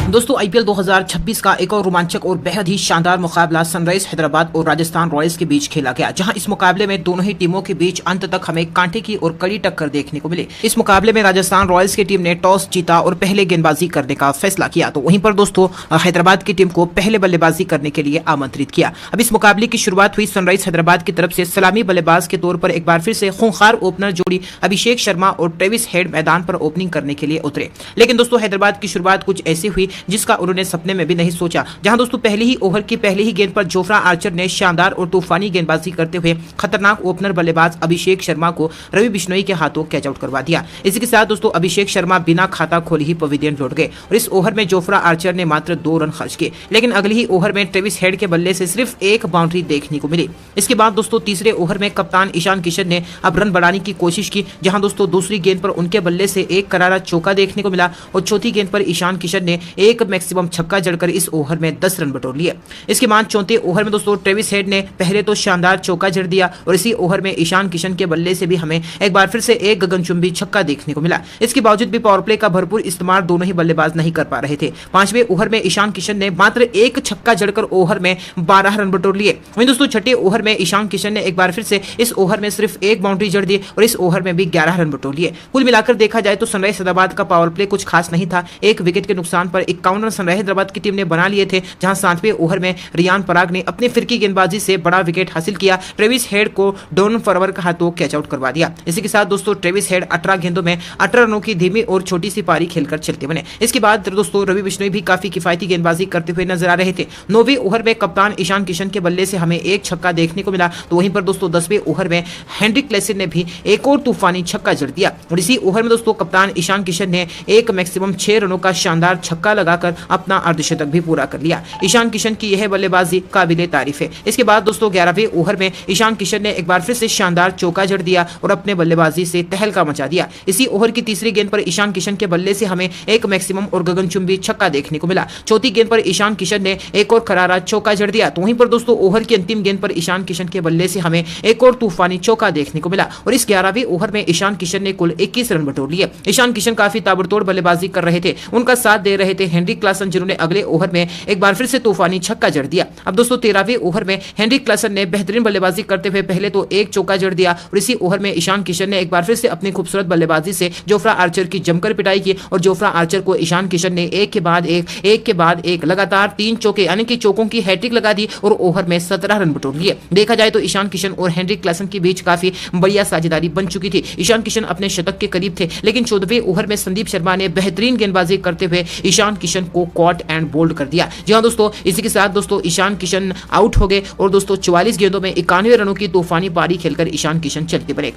दोस्तों आईपीएल 2026 का एक और रोमांचक और बेहद ही शानदार मुकाबला सनराइज हैदराबाद और राजस्थान रॉयल्स के बीच खेला गया, जहां इस मुकाबले में दोनों ही टीमों के बीच अंत तक हमें कांटे की और कड़ी टक्कर देखने को मिली। इस मुकाबले में राजस्थान रॉयल्स की टीम ने टॉस जीता और पहले गेंदबाजी करने का फैसला किया, तो वहीं पर दोस्तों हैदराबाद की टीम को पहले बल्लेबाजी करने के लिए आमंत्रित किया। अब इस मुकाबले की शुरुआत हुई सनराइज हैदराबाद की तरफ से सलामी बल्लेबाज के तौर पर एक बार फिर से खूंखार ओपनर जोड़ी अभिषेक शर्मा और ट्रेविस हेड मैदान पर ओपनिंग करने के लिए उतरे। लेकिन दोस्तों हैदराबाद की शुरुआत कुछ ऐसी हुई जिसका उन्होंने सपने में भी नहीं सोचा, जहां दोस्तों पहले ही ओवर की पहली ही गेंद पर जोफ्रा आर्चर ने शानदार और तूफानी गेंदबाजी करते हुए खतरनाक ओपनर बल्लेबाज अभिषेक शर्मा को रवि बिश्नोई के हाथों कैच आउट करवा दिया। इसी के साथ दोस्तों अभिषेक शर्मा बिना खाता खोले ही पवेलियन लौट गए और इस ओवर में जोफ्रा आर्चर ने मात्र 2 रन खर्च किए, लेकिन अगले ही ओवर में ट्रेविस हेड के बल्ले से सिर्फ एक बाउंड्री देखने को मिली। इसके बाद दोस्तों तीसरे ओवर में कप्तान ईशान किशन ने अब रन बढ़ाने की कोशिश की, जहां दोस्तों दूसरी गेंद पर उनके बल्ले से एक करारा चौका देखने को मिला और चौथी गेंद पर ईशान किशन ने एक मैक्सिमम छक्का जड़कर इस ओवर में 10 रन बटोर लिए। इसके बाद चौथे ओवर में दोस्तों ट्रेविस हेड ने पहले तो शानदार चौका जड़ दिया और इसी ओवर में ईशान किशन के बल्ले से भी हमें एक बार फिर से एक गगनचुंबी छक्का देखने को मिला। इसके बावजूद भी पावर प्ले का भरपूर इस्तेमाल दोनों ही बल्लेबाज नहीं कर पा रहे थे। पांचवें ओवर में ईशान किशन ने मात्र एक छक्का जड़कर ओवर में 12 रन बटोर लिए। वहीं दोस्तों छठे ओवर में ईशान किशन ने एक बार फिर से इस ओवर में सिर्फ एक बाउंड्री जड़ दी और इस ओवर में भी 11 रन बटोर लिए। कुल मिलाकर देखा जाए तो सनराइज हैदराबाद का पावर प्ले कुछ खास नहीं था। एक विकेट के नुकसान पर 51 रन सनराइज हैदराबाद की टीम ने बना लिए थे, जहां 7वें ओवर में रियान पराग ने अपनी फिरकी गेंदबाजी से बड़ा विकेट हासिल किया। ट्रेविस हेड को डोन फॉरवर का हाथों कैच आउट करवा दिया। इसी के साथ दोस्तों ट्रेविस हेड 18 गेंदों में 18 रनों की धीमी और छोटी सी पारी खेलकर चलते बने। इसके बाद दोस्तों रवि बिश्नोई भी काफी किफायती गेंदबाजी करते हुए नजर आ रहे थे। 9वें ओवर में कप्तान ईशान किशन के बल्ले से हमें एक छक्का देखने को मिला, तो वहीं पर दोस्तों 10वें ओवर में हेनरिक क्लेसन ने भी एक और तूफानी छक्का जड़ दिया और इसी ओवर में दोस्तों कप्तान ईशान किशन ने एक मैक्सिमम 6 रनों का शानदार छक्का लगाकर अपना अर्धशतक भी पूरा कर लिया। ईशान किशन की यह बल्लेबाजी काबिले तारीफ है। इसके बाद दोस्तों 11वें ओवर में ईशान किशन ने एक बार फिर से शानदार चौका जड़ दिया और अपने बल्लेबाजी से तहलका मचा दिया। इसी ओवर की तीसरी गेंद पर ईशान किशन के बल्ले से हमें एक मैक्सिमम और गगनचुंबी छक्का देखने को मिला। चौथी गेंद पर ईशान किशन ने एक और करारा चौका जड़ दिया, तो वहीं पर दोस्तों ओवर की अंतिम गेंद पर ईशान किशन के बल्ले से हमें एक और तूफानी चौका देखने को मिला और इस 11वें ओवर में ईशान किशन ने कुल 21 रन बटोर लिए। ईशान किशन काफी ताबड़तोड़ बल्लेबाजी कर रहे थे, उनका साथ दे रहे थे हेनरिक क्लासन, जिन्होंने अगले ओवर में एक बार फिर से तूफानी छक्का जड़ दिया। अब दोस्तों 13वें ओवर में हेनरिक क्लासन ने बेहतरीन बल्लेबाजी करते हुए पहले तो एक चौका जड़ दिया और इसी ओवर में ईशान किशन ने एक बार फिर से अपनी खूबसूरत बल्लेबाजी से जोफ्रा आर्चर की जमकर पिटाई की और जोफ्रा आर्चर को ईशान किशन ने एक के बाद एक लगातार 3 चौके यानी कि चौकों की हैट्रिक लगा दी और ओवर में 17 रन बटोर लिए। देखा जाए तो ईशान किशन और हेनरिक क्लासन के बीच काफी बढ़िया साझेदारी बन चुकी थी। ईशान किशन अपने शतक के करीब थे, लेकिन 14वें ओवर में संदीप शर्मा ने बेहतरीन गेंदबाजी करते हुए ईशान किशन को कॉट एंड बोल्ड कर दिया। जी हां दोस्तों, इसी के साथ दोस्तों ईशान किशन आउट हो गए और दोस्तों 44 गेंदों में 91 रनों की तूफानी पारी खेलकर ईशान किशन चलते बने।